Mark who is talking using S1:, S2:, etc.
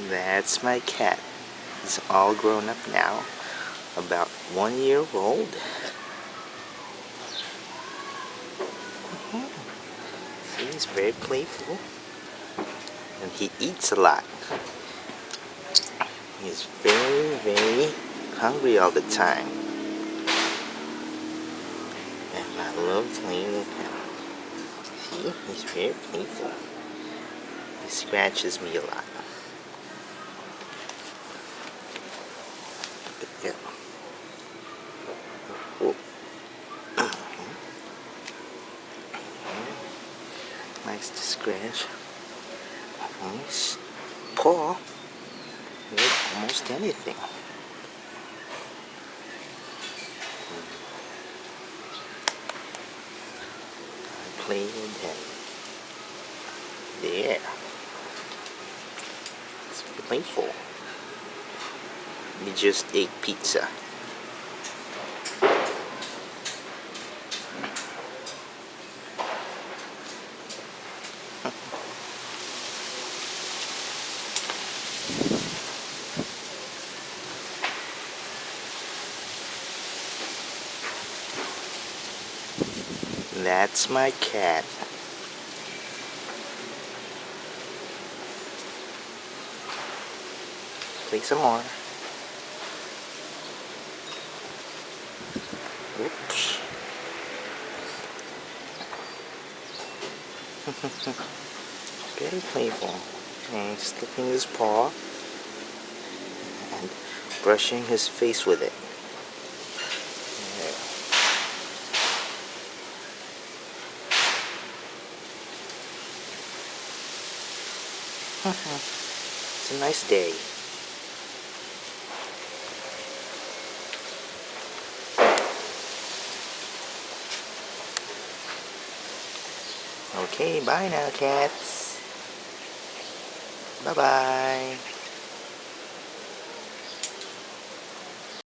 S1: That's my cat. He's all grown up now, about 1 year old. See, he's very playful, and he eats a lot. He's very, very hungry all the time, and I love playing with him. See, he's very playful. He scratches me a lot. Yeah. Oh. Likes to scratch his paw with almost anything. I play with him. There. It's playful. We just ate pizza. That's my cat. Play some more. Oops. Very playful. And he's slipping his paw and brushing his face with it. It's a nice day. Okay, bye now, cats. Bye-bye.